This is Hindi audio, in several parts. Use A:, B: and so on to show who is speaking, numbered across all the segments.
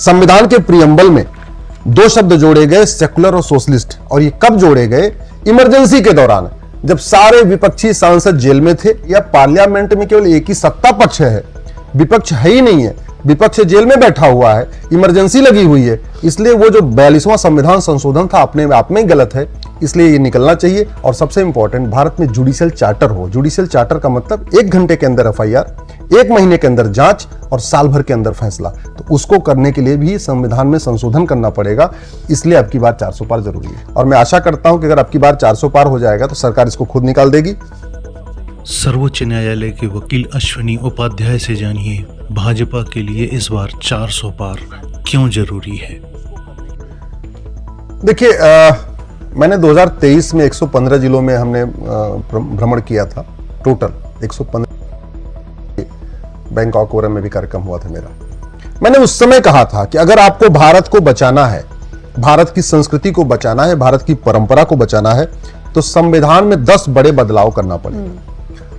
A: संविधान के प्रियम्बल में दो शब्द जोड़े गए, सेकुलर और सोशलिस्ट। और ये कब जोड़े गए? इमरजेंसी के दौरान, जब सारे विपक्षी सांसद जेल में थे या पार्लियामेंट में केवल एक ही सत्ता पक्ष है, विपक्ष है ही नहीं है, विपक्ष जेल में बैठा हुआ है, इमरजेंसी लगी हुई है। इसलिए वो जो 42वां संविधान संशोधन था अपने आप में गलत है, इसलिए ये निकलना चाहिए। और सबसे इंपॉर्टेंट, भारत में जुडिशियल चार्टर हो। जुडिशियल चार्टर का मतलब 1 घंटे के अंदर FIR, 1 महीने के अंदर जांच और साल भर के अंदर फैसला। तो उसको करने के लिए भी संविधान में संशोधन करना पड़ेगा, इसलिए अब की बार 400 पार जरूरी है। और मैं आशा करता हूं कि अगर अब की बार 400 पार हो जाएगा तो सरकार इसको खुद निकाल देगी।
B: सर्वोच्च न्यायालय के वकील अश्विनी उपाध्याय से जानिए, भाजपा के लिए इस बार 400 पार क्यों जरूरी है।
A: देखिए, मैंने 2023 में 115 जिलों में हमने भ्रमण किया था। टोटल 115, बैंकॉक में भी कार्यक्रम हुआ था मेरा। मैंने उस समय कहा था कि अगर आपको भारत को बचाना है, भारत की संस्कृति को बचाना है, भारत की परंपरा को बचाना है, तो संविधान में 10 बड़े बदलाव करना पड़ेगा।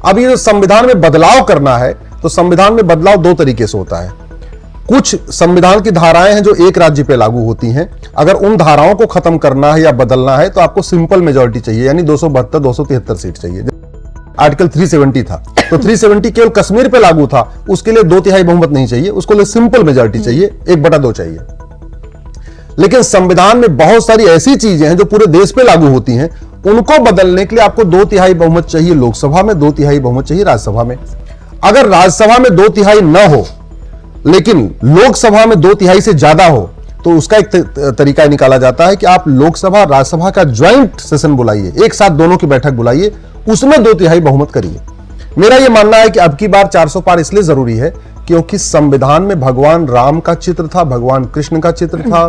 A: अब ये संविधान में बदलाव करना है तो संविधान में बदलाव 2 तरीके से होता है। कुछ संविधान की धाराएं हैं जो एक राज्य पे लागू होती हैं। अगर उन धाराओं को खत्म करना है या बदलना है तो आपको सिंपल मेजॉरिटी चाहिए, यानी 272 273 सीट चाहिए। आर्टिकल 370 था, तो 370 केवल कश्मीर पे लागू था, उसके लिए 2/3 बहुमत नहीं चाहिए, उसको लिए सिंपल मेजॉरिटी चाहिए, 1/2 चाहिए। लेकिन संविधान में बहुत सारी ऐसी चीजें हैं जो पूरे देश पे लागू होती हैं, उनको बदलने के लिए आपको 2/3 बहुमत चाहिए लोकसभा में, 2/3 बहुमत चाहिए राज्यसभा में। अगर राज्यसभा में 2/3 न हो लेकिन लोकसभा में 2/3 से ज्यादा हो, तो उसका एक तरीका निकाला जाता है कि आप लोकसभा राज्यसभा का ज्वाइंट सेशन बुलाइए, एक साथ दोनों की बैठक बुलाइए, उसमें 2/3 बहुमत करिए। मेरा यह मानना है कि अब की बार 400 पार इसलिए जरूरी है क्योंकि संविधान में भगवान राम का चित्र था, भगवान कृष्ण का चित्र था,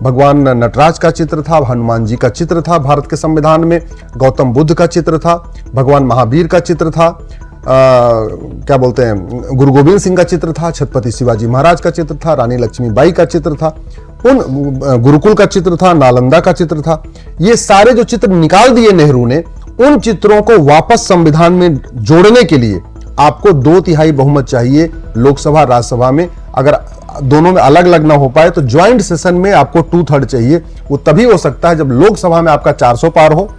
A: भगवान नटराज का चित्र था, हनुमान जी का चित्र था, भारत के संविधान में गौतम बुद्ध का चित्र था, भगवान महावीर का चित्र था, क्या बोलते हैं, गुरु गोविंद सिंह का चित्र था, छत्रपति शिवाजी महाराज का चित्र था, रानी लक्ष्मीबाई का चित्र था, उन गुरुकुल का चित्र था, नालंदा का चित्र था। ये सारे जो चित्र निकाल दिए नेहरू ने, उन चित्रों को वापस संविधान में जोड़ने के लिए आपको 2/3 बहुमत चाहिए लोकसभा राज्यसभा में। अगर दोनों में अलग अलग ना हो पाए तो ज्वाइंट सेशन में आपको 2/3 चाहिए। वो तभी हो सकता है जब लोकसभा में आपका 400 पार हो,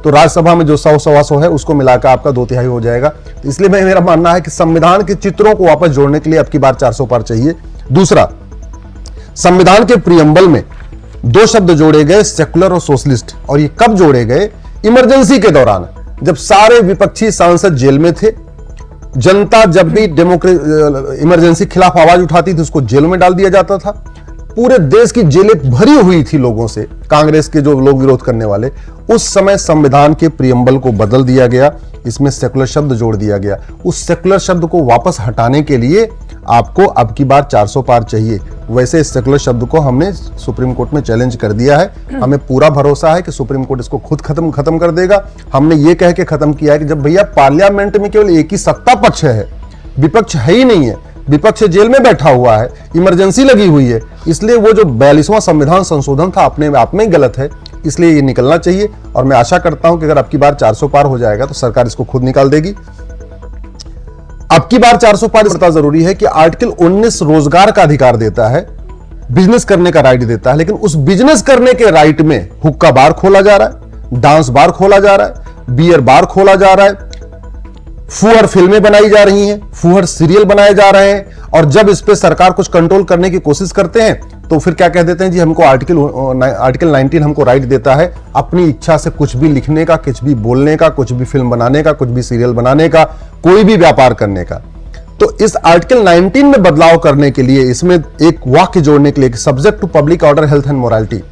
A: तो राज्यसभा में जो 100-125 है उसको मिलाकर आपका 2/3 हो जाएगा। तो इसलिए मेरा मानना है कि संविधान के चित्रों को वापस जोड़ने के लिए अब की बार 400 पार चाहिए। दूसरा, संविधान के प्रियम्बल में 2 शब्द जोड़े गए, सेकुलर और सोशलिस्ट। और ये कब जोड़े गए? इमरजेंसी के दौरान, जब सारे विपक्षी सांसद जेल में थे। जनता जब भी इमरजेंसी के खिलाफ आवाज उठाती थी उसको जेल में डाल दिया जाता था। पूरे देश की जेलें भरी हुई थी लोगों से, कांग्रेस के जो लोग विरोध करने वाले। उस समय संविधान के प्रियम्बल को बदल दिया गया, इसमें सेकुलर शब्द जोड़ दिया गया। उस सेकुलर शब्द को वापस हटाने के लिए आपको अब की बार 400 पार चाहिए। वैसे इस सेकुलर शब्द को हमने सुप्रीम कोर्ट में चैलेंज कर दिया है। हमें पूरा भरोसा है कि सुप्रीम कोर्ट इसको खुद खत्म कर देगा। हमने ये कह के खत्म किया है कि जब भैया पार्लियामेंट में केवल एक ही सत्ता पक्ष है, विपक्ष है ही नहीं है, विपक्ष जेल में बैठा हुआ है, इमरजेंसी लगी हुई है, इसलिए वो जो 42वां संविधान संशोधन था अपने आप में गलत है, इसलिए ये निकलना चाहिए। और मैं आशा करता हूं कि अगर अब की बार 400 पार हो जाएगा तो सरकार इसको खुद निकाल देगी। अब की बार 400 पार इसलिए जरूरी है कि आर्टिकल 19 रोजगार का अधिकार देता है, बिजनेस करने का राइट देता है, लेकिन उस बिजनेस करने के राइट में हुक्का बार खोला जा रहा है, डांस बार खोला जा रहा है, बियर बार खोला जा रहा है, फुहर फिल्में बनाई जा रही हैं, फुहर सीरियल बनाए जा रहे हैं। और जब इस पे सरकार कुछ कंट्रोल करने की कोशिश करते हैं तो फिर क्या कह देते हैं, जी हमको आर्टिकल 19 हमको राइट देता है अपनी इच्छा से कुछ भी लिखने का, कुछ भी बोलने का, कुछ भी फिल्म बनाने का, कुछ भी सीरियल बनाने का, कोई भी व्यापार करने का। तो इस आर्टिकल 19 में बदलाव करने के लिए, इसमें एक वाक्य जोड़ने के लिए, subject to public order, health and morality,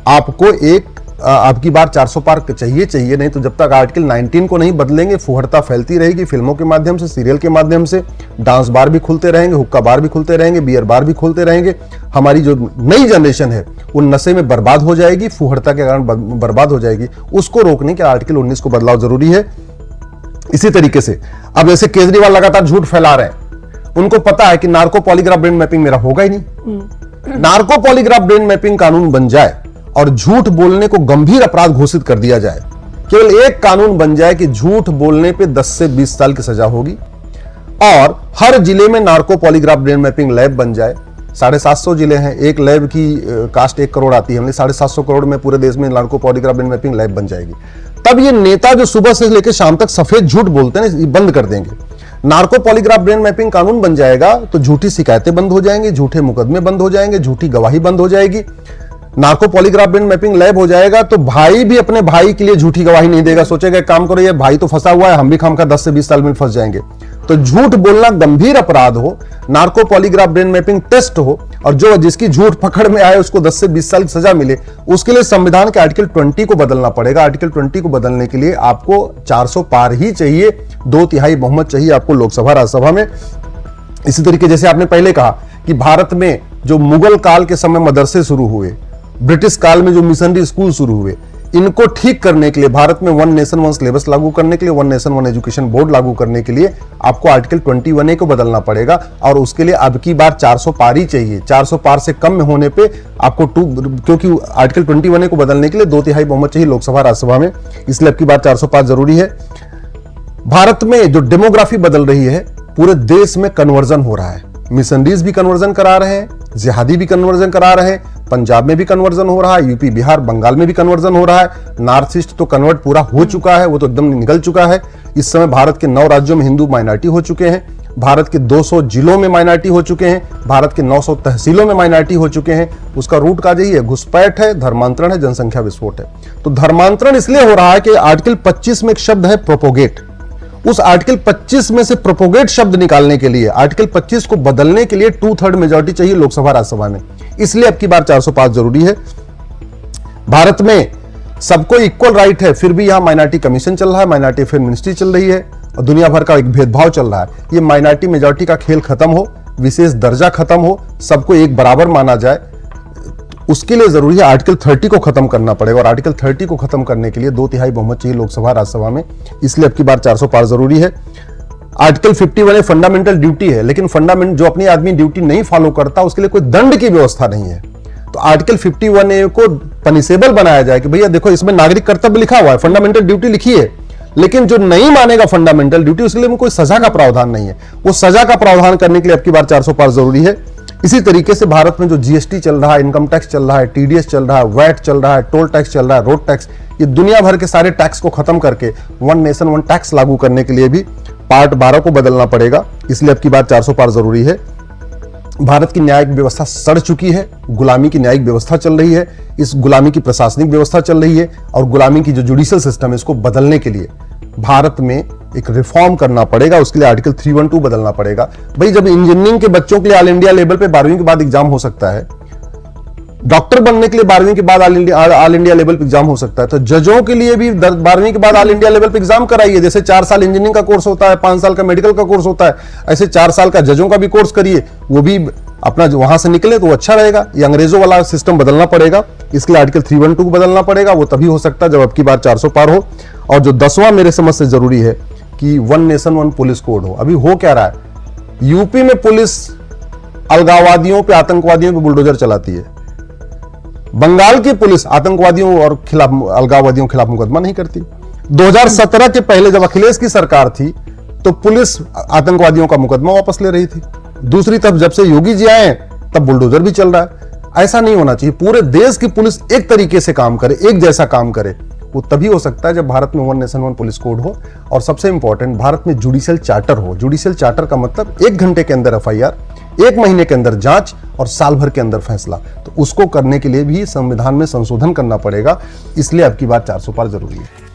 A: आपको एक आपकी बार 400 पार चाहिए। नहीं तो जब तक आर्टिकल 19 को नहीं बदलेंगे फुहरता फैलती रहेगी। फिल्मों के माध्यम से, सीरियल के माध्यम से डांस बार भी खुलते रहेंगे, हुक्का बार भी खुलते रहेंगे, बियर बार भी खुलते रहेंगे। हमारी जो नई जनरेशन है वो नशे में बर्बाद हो जाएगी, फुहरता के कारण बर्बाद हो जाएगी। उसको रोकने के आर्टिकल 19 को बदलाव जरूरी है। इसी तरीके से अब जैसे केजरीवाल लगातार झूठ फैला रहे हैं, उनको पता है कि नार्को पॉलीग्राफ ब्रेन मैपिंग मेरा होगा ही नहीं। नार्को पॉलीग्राफ ब्रेन मैपिंग कानून बन जाए और झूठ बोलने को गंभीर अपराध घोषित कर दिया जाए, केवल एक कानून बन जाए कि झूठ बोलने पे 10 से 20 साल की सजा होगी, और हर जिले में narco polygraph brain mapping lab बन जाए, 750 जिले हैं, एक लैब की कास्ट 1 करोड़ आती है, हमने 750 करोड़ में पूरे देश में narco polygraph brain mapping lab बन जाएगी। तब ये नेता जो सुबह से लेकर शाम तक सफेद झूठ बोलते हैं, ये बंद कर देंगे। नार्को पॉलीग्राफ ब्रेन मैपिंग कानून बन जाएगा तो झूठी शिकायतें बंद हो जाएंगे, झूठे मुकदमे बंद हो जाएंगे, झूठी गवाही बंद हो जाएगी। Narco polygraph brain mapping lab हो जाएगा तो भाई भी अपने भाई के लिए झूठी गवाही नहीं देगा, सोचेगा एक काम करो, ये भाई तो फंसा हुआ है, हम भी खामखा 10 से 20 साल में फंस जाएंगे। तो झूठ बोलना गंभीर अपराध हो, narco polygraph brain mapping test हो, और जो जिसकी झूठ पकड़ में आए उसको 10 से 20 साल की सजा मिले, उसके लिए संविधान के आर्टिकल 20 को बदलना पड़ेगा। आर्टिकल 20 को बदलने के लिए आपको 400 पार ही चाहिए, 2/3 बहुमत चाहिए आपको लोकसभा राज्यसभा में। इसी तरीके जैसे आपने पहले कहा कि भारत में जो मुगल काल के समय मदरसे शुरू हुए, ब्रिटिश काल में जो मिशनरी स्कूल शुरू हुए, इनको ठीक करने के लिए, भारत में 1 नेशन 1 सिलेबस लागू करने के लिए, 1 नेशन 1 एजुकेशन बोर्ड लागू करने के लिए आपको आर्टिकल 21A को बदलना पड़ेगा। और उसके लिए अब की बार 400 पार ही चाहिए। 400 पार से कम में होने पे आपको क्योंकि आर्टिकल 21A को बदलने के लिए 2/3 बहुमत चाहिए लोकसभा राज्यसभा में, इसलिए अब की बार 400 पार जरूरी है। भारत में जो डेमोग्राफी बदल रही है, पूरे देश में कन्वर्जन हो रहा है। मिशनरीज भी कन्वर्जन करा रहे हैं, जिहादी भी कन्वर्जन करा रहे हैं, पंजाब में भी कन्वर्जन हो रहा है, यूपी बिहार बंगाल में भी कन्वर्जन हो रहा है। नॉर्थ ईस्ट तो कन्वर्ट पूरा हो चुका है, वो तो एकदम निकल चुका है। इस समय भारत के 9 राज्यों में हिंदू माइनॉरिटी हो चुके हैं, भारत के 200 जिलों में माइनॉरिटी हो चुके हैं, भारत के 900 तहसीलों में माइनॉरिटी हो चुके हैं। उसका रूट काज यही है, घुसपैठ है, धर्मांतरण है, जनसंख्या विस्फोट है। तो धर्मांतरण इसलिए हो रहा है कि आर्टिकल 25 में एक शब्द है प्रोपोगेट। उस आर्टिकल 25 में से प्रोपोगेट शब्द निकालने के लिए, आर्टिकल 25 को बदलने के लिए 2/3 मेजॉरिटी चाहिए लोकसभा राज्यसभा में, इसलिए अब की बार 400 पास जरूरी है। भारत में सबको इक्वल राइट है, फिर भी यहां माइनॉरिटी कमीशन चल रहा है, माइनॉरिटी अफेयर मिनिस्ट्री चल रही है और दुनिया भर का एक भेदभाव चल रहा है। ये माइनॉरिटी मेजॉरिटी का खेल खत्म हो, विशेष दर्जा खत्म हो, सबको एक बराबर माना जाए, उसके लिए जरूरी है आर्टिकल 30 को खत्म करना पड़ेगा। और आर्टिकल 30 को खत्म करने के लिए 2/3 बहुमत चाहिए लोकसभा राज्यसभा में, इसलिए अब की बार 400 पार जरूरी है। आर्टिकल 51 फंडामेंटल ड्यूटी है, लेकिन फंडामेंटल जो अपनी आदमी ड्यूटी नहीं फॉलो करता उसके लिए कोई दंड की व्यवस्था नहीं है। तो आर्टिकल 51A को पनिशेबल बनाया जाए कि भैया देखो इसमें नागरिक कर्तव्य लिखा हुआ है, फंडामेंटल ड्यूटी लिखी है, लेकिन जो नहीं मानेगा फंडामेंटल ड्यूटी उसके लिए कोई सजा का प्रावधान नहीं है। वो सजा का प्रावधान करने के लिए अब की बार 400 पार जरूरी है। इसी तरीके से भारत में जो जीएसटी चल रहा है, इनकम टैक्स चल रहा है, टीडीएस चल रहा है, वैट चल रहा है, टोल टैक्स चल रहा है, रोड टैक्स, ये दुनिया भर के सारे टैक्स को खत्म करके 1 नेशन 1 टैक्स लागू करने के लिए भी पार्ट 12 को बदलना पड़ेगा, इसलिए अब की बार 400 पार जरूरी है। भारत की न्यायिक व्यवस्था सड़ चुकी है, गुलामी की न्यायिक व्यवस्था चल रही है, इस गुलामी की प्रशासनिक व्यवस्था चल रही है, और गुलामी की जो जुडिशियल सिस्टम है इसको बदलने के लिए भारत में एक रिफॉर्म करना पड़ेगा। उसके लिए आर्टिकल 312 बदलना पड़ेगा। भाई जब इंजीनियरिंग के बच्चों के लिए ऑल इंडिया लेवल पे 12वीं के बाद एग्जाम हो सकता है, डॉक्टर बनने के लिए 12वीं के बाद ऑल इंडिया लेवल पे एग्जाम हो सकता है, तो जजों के लिए भी 12वीं के बाद ऑल इंडिया लेवल पे एग्जाम कराइए। जैसे 4 साल इंजीनियरिंग का कोर्स होता है, 5 साल का मेडिकल का कोर्स होता है, ऐसे 4 साल का जजों का भी कोर्स करिए, वो भी अपना वहां से निकले तो अच्छा रहेगा। ये अंग्रेजों वाला सिस्टम बदलना पड़ेगा, इसके लिए आर्टिकल 312 को बदलना पड़ेगा। वो तभी हो सकता है जब अब की बार 400 पार हो। और जो 10वां मेरे समझ से जरूरी है कि 1 नेशन 1 पुलिस कोड हो। अभी हो क्या रहा है, यूपी में पुलिस अलगाववादियों पे, आतंकवादियों पे बुलडोजर चलाती है, बंगाल की पुलिस आतंकवादियों और खिलाफ, अलगाववादियों के खिलाफ मुकदमा नहीं करती। 2017 के पहले जब अखिलेश की सरकार थी तो पुलिस आतंकवादियों का मुकदमा वापस ले रही थी। दूसरी तरफ जब से योगी जी आए तब बुलडोजर भी चल रहा है। ऐसा नहीं होना चाहिए। पूरे देश की पुलिस एक तरीके से काम करे, एक जैसा काम करे। वो तभी हो सकता है जब भारत में 1 नेशन 1 पुलिस कोड हो। और सबसे इंपॉर्टेंट, भारत में जुडिशियल चार्टर हो। जुडिशियल चार्टर का मतलब 1 घंटे के अंदर एफआईआर, 1 महीने के अंदर जांच और साल भर के अंदर फैसला। तो उसको करने के लिए भी संविधान में संशोधन करना पड़ेगा, इसलिए अब की बार 400 पार जरूरी है।